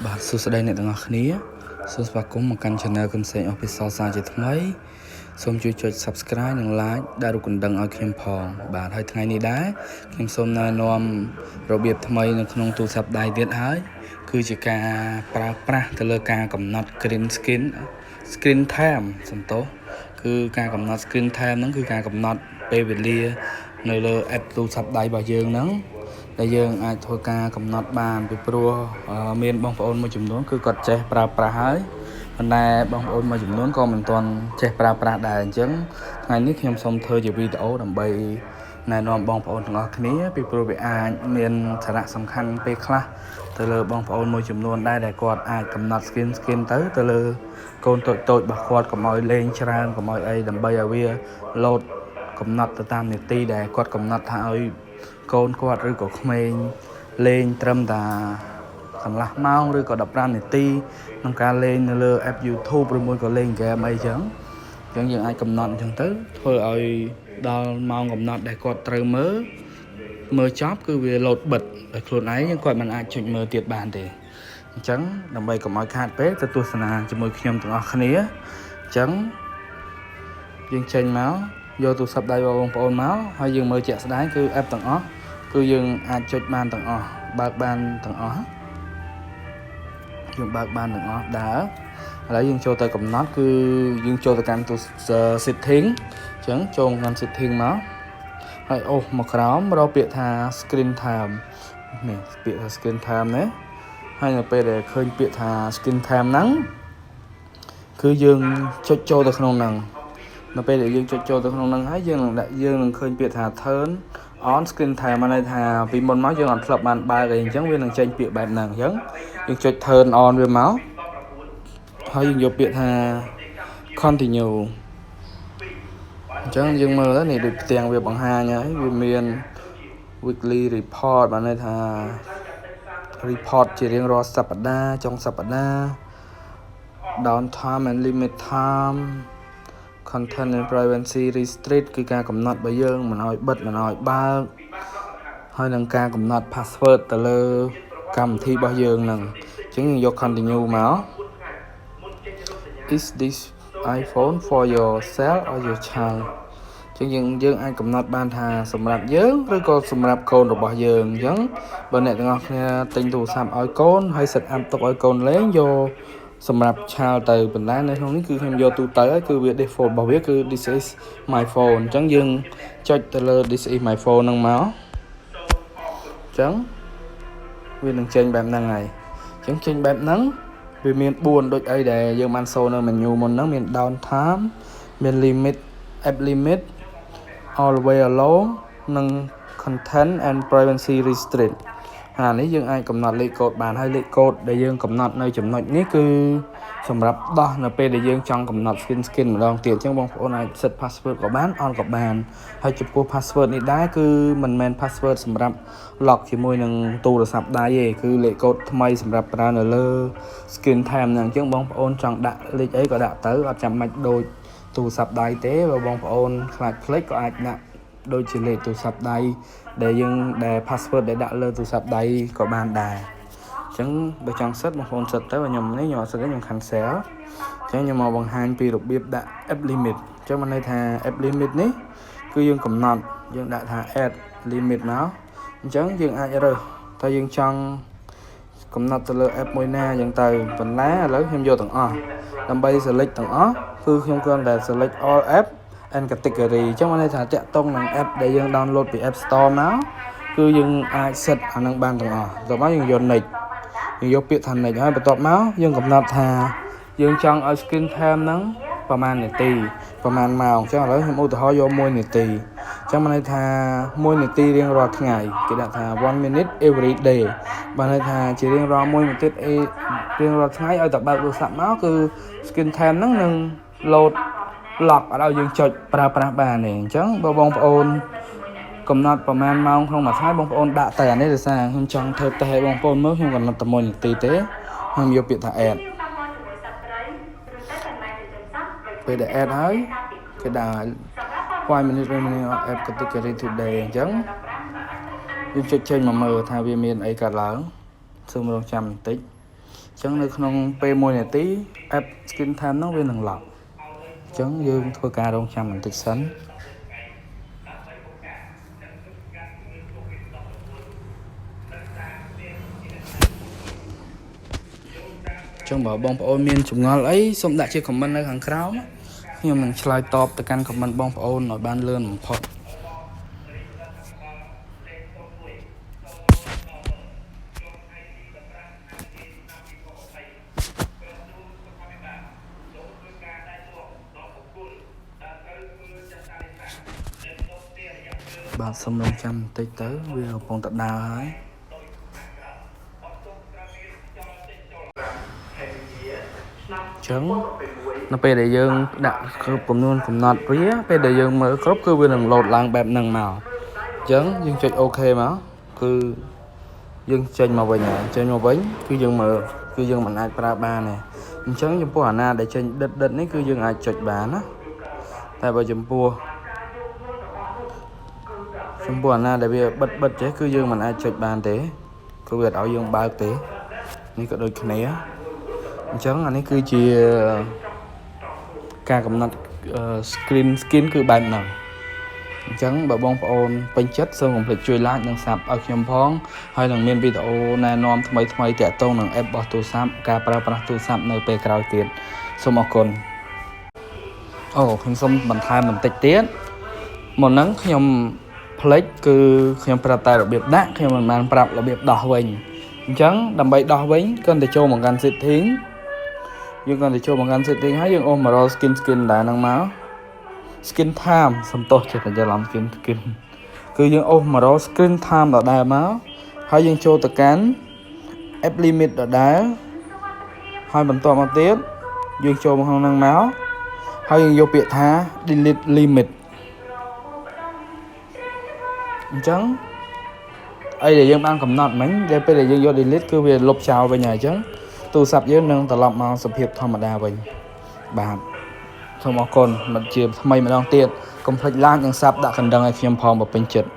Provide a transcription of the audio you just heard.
បាទសួស្តីអ្នកទាំងអស់គ្នាសូមស្វាគមន៍មកកាន់ Channel កំសែង Official សាជាថ្មីសូមជួយចុច Subscribe និង Like ដែលរូបកណ្ដឹងឲ្យខ្ញុំផងបាទហើយថ្ងៃនេះដែរខ្ញុំសូមណែនាំរបៀបថ្មីនៅក្នុងទូរស័ព្ទដៃទៀតហើយគឺជាការប្រើប្រាស់ទៅលើការកំណត់ screen time សំទោសគឺការកំណត់ screen time ហ្នឹងគឺការកំណត់ពេលវេលានៅលើ app ទូរស័ព្ទដៃរបស់យើងហ្នឹងដែលយើងអាចធ្វើការកំណត់បានពីព្រោះមានបងប្អូនមួយចំនួនគឺគាត់ចេះប្រើប្រាស់ហើយប៉ុន្តែបងប្អូនមួយចំនួនក៏មិនទាន់ចេះប្រើប្រាស់ដែរអញ្ចឹងថ្ងៃនេះខ្ញុំសូមធ្វើជាវីដេអូដើម្បីណែនាំបងប្អូនទាំងអស់គ្នាពីព្រោះវាអាចមានសារៈសំខាន់ពេលខ្លះទៅលើបងប្អូនមួយចំនួនដែរដែលគាត់អាចកំណត់ screen ទៅលើកូនតូចៗរបស់គាត់កុំឲ្យលេងច្រើនកុំឲ្យអីដើម្បីឲ្យវាលោតកំណត់ទៅតាមនាទីដែលគាត់កំណត់ថាឲ្យកូនគាត់ឬក៏ក្មេងលេងត្រឹមតែកន្លះម៉ោងឬក៏15នាទីក្នុងការលេងនៅលើ app YouTube ឬមួយក៏លេងហ្គេមអីចឹងយើងអាចកំណត់អញ្ចឹងទៅធ្វើឲ្យដល់ម៉ោងកំណត់ដែលគាត់ត្រូវមើលចប់គឺវាលោតបិទដោយខ្លួនឯងយើងគាត់មិនអាចចុចមើលទៀតបានទេអញ្ចឹងដើម្បីកុំឲ្យខាតពេកទៅទស្សនាជាមួយខ្ញុំទាំងអស់គ្នាអញ្ចឹងយើងចេញមកយកទូរស័ព្ទដៃរបស់បងប្អូនមកហើយយើងមើលជាក់ស្ដែងគឺ app ទាំងអស់គឺយើងអាចចុចបានទាំងអស់បើកបានទាំងអស់យើងបើកបានទាំងអស់ដែរឥឡូវយើងចូលទៅកំណត់គឺយើងចូលទៅកាន់ទូ setting អញ្ចឹងចូលកាន់ setting មកហើយអូសមកក្រោមរកពាក្យថា screen time នេះពាក្យថា screen time ណាហើយនៅពេលដែលឃើញពាក្យថា screen time ហ្នឹងគឺយើងចុចចូលទៅក្នុងហ្នឹងនៅពេលដែលយើងចុចចូលទៅក្នុងហ្នឹងហើយយើងនឹងឃើញពាក្យថា turn on screen time មកន័យថាពីមុនមកយើងអត់ធ្លាប់បានបើកអីអញ្ចឹងវានឹងចេញពាក្យបែបហ្នឹងអញ្ចឹងយើងចុច turn on វាមកហើយយើងយកពាក្យថា continue អញ្ចឹងយើងមើលទៅនេះដូចផ្ទាំងវាបង្ហាញហើយវាមាន weekly report បានន័យថា report ជារៀងរាល់សប្តាហ៍ចុងសប្តាហ៍ down time and limit time content and privacy restrict គឺការកំណត់របស់យើងមិនឲ្យបិទមិនឲ្យបើកហើយនឹងការកំណត់ password ទៅលើកម្មវិធីរបស់យើងហ្នឹងអញ្ចឹងយើងយក continue មក is this iPhone for yourself or your child អញ្ចឹងយើងអាចកំណត់បានថាសម្រាប់យើងឬក៏សម្រាប់កូនរបស់យើងអញ្ចឹងបើអ្នកទាំងអស់គ្នាទិញទូរស័ព្ទឲ្យកូនហើយ set up ទុកឲ្យកូនលេងយកសម្រាប់ឆាលទៅប៉ុន្តែនៅក្នុងនេះគឺខ្ញុំយកទូទៅហើយគឺវា default របស់វាគឺ this is my phone អញ្ចឹងយើងចុចទៅលើ this is my phone ហ្នឹងមកអញ្ចឹងវានឹងចេញបែបហ្នឹងហើយអញ្ចឹងចេញបែបហ្នឹងវាមាន4ដូចអីដែលយើងបានសូនៅ menu មុនហ្នឹងមាន down time មាន limit app limit always allow និង content and privacy restrict អានេះយើងអាចកំណត់លេខកូដបានហើយលេខកូដដែលយើងកំណត់នៅចំណុចនេះគឺសម្រាប់ដោះនៅពេលដែលយើងចង់កំណត់ skin ម្ដងទៀតអញ្ចឹងបងប្អូនអាច set password ក៏បាន on ក៏បានហើយចំពោះ password នេះដែរគឺមិនមែន password សម្រាប់ lock ជាមួយនឹងទូរស័ព្ទដៃទេគឺលេខកូដថ្មីសម្រាប់ប្រើនៅលើ screen time ហ្នឹងអញ្ចឹងបងប្អូនចង់ដាក់លេខអីក៏ដាក់ទៅអត់ចាំបាច់ដូចទូរស័ព្ទដៃទេបើបងប្អូនខ្លាចភ្លេចក៏អាចដាក់ដូចជាលេខទូរស័ព្ទដៃដែល password ដែលដាក់លើទូរស័ព្ទដៃក៏បានដែរអញ្ចឹងបើចង់សិតបងប្អូនសិតទៅខ្ញុំអត់សិតទេខ្ញុំ cancel អញ្ចឹងខ្ញុំមកបង្ហាញពីរបៀបដាក់ app limit អញ្ចឹងមានន័យថា app limit នេះគឺយើងកំណត់យើងដាក់ថា add limit មកអញ្ចឹងយើងអាចរើសថាយើងចង់កំណត់ទៅលើ app មួយណាអញ្ចឹងទៅប៉ុន្តែឥឡូវខ្ញុំយកទាំងអស់ដើម្បី select ទាំងអស់គឺខ្ញុំគ្រាន់តែ select all app and category អញ្ចឹងមានន័យថាតាក់ទងនឹង app ដែលយើង download ពី App Store មកគឺយើងអាច set អានឹងបានទាំងអស់បន្ទាប់មកយើងយក next យើងយកពាក្យថា next ហើយបន្ទាប់មកយើងកំណត់ថាយើងចង់ឲ្យ screen time ហ្នឹងប្រហែលនាទីប្រហែលម៉ោងអញ្ចឹងឥឡូវខ្ញុំឧទាហរណ៍យក1នាទីអញ្ចឹងមានន័យថា1នាទីរៀងរាល់ថ្ងៃគេដាក់ថា1 minute every day បានន័យថាជារៀងរាល់1នាទីរៀងរាល់ថ្ងៃឲ្យតែបើកទូរស័ព្ទមកគឺ screen time ហ្នឹងនឹង load lock ឲ្យយើងចុចប្រើប្រាស់បានទេអញ្ចឹងបើបងប្អូនកំណត់ប្រហែលម៉ោងក្នុងមួយថ្ងៃបងប្អូនដាក់តែអានេះដោយសារខ្ញុំចង់ធ្វើតេស្តឲ្យបងប្អូនមើលខ្ញុំកំណត់តែ1នាទីទេខ្ញុំយកពាក្យថា add ពេលដែល add ហើយគេដាក់ 5 minutes remaining of app category today អញ្ចឹងយើងចុចចេញមកមើលថាវាមានអីកើតឡើងសូមរងចាំបន្តិច Chẳng nơi không p môi này tí app screen time nó viên thằng lọc chẳng dương thôi ca đông trăm mình tích sánh trong bảo bong ôn miên chụp ngon ấy xong đã chơi comment ở hàng kháo nhưng mình slide top từ căn comment bong ôn nói ban lươn một phật bạn xong đông trăm tới tới bây giờ còn tập nào ấy chấn nó pe để dương đặt cùng luôn cùng nọt vía pe để dương mở crop cứ bên đường lột làng bẹp nằng màu chấn dương chơi ok mà cứ dương chơi màu về nhà chơi màu bánh cứ dương mở cứ dương mình ai pra ba này chấn dương po hana để chơi đứt đứt ấy cứ dương ai chọi bán á tại bởi chấm po chấm po hana để bây giờ bật chế cứ dương mình ai chọi bán thế cứ việc áo dương ba thếนี่ก็โดยคะแนนchẳngอันนี้คือจีการกำหนดskin คือแบบหนึ่งchẳng แบบบองโอนเป็นchất ซึ่งผมจะช่วยล้างยังสับเอาเข็มพ้องให้หลังเมียนวิดีโอแนะนำทำไมแตะตรงหนังแอปบอตัวซับการปราบตัวซับในเปกราวเตียนสมกลโอ้ขยมบรรทายมันติดเตี้ยหมดนั้นขยมเพลทคือขยมประตายระเบียบนักขยมมันปรับระเบียบดอกเวงchẳng đầm bậy đỏ bánh cần để cho một ngàn xịt thính nhưng cần để cho một ngàn xịt thính hay nhưng ôm mà rồi skin đã năng máu skin time xong tôi chỉ cần cho làm skin cứ nhưng ôm mà rồi skin time là đá máu hay nhưng cho tất cán ép limit là đá hai bấm to một tiết nhưng cho một năng máu hay nhưng vô biệt tha delete limit chẳng ai để dân ban cầm nọt mấy để bây giờ vô delete cứ về lục chào về nhà chứ tu sập với nâng tờ lọc màu sập hiệp thầm mà đa vậy bà thôi mà còn mà chiều thay mà đang tiền complete lanยัง sập ដាក់ កណ្ដឹង ឲ្យ ខ្ញុំ ផង បើ ពេញ ចិត្ត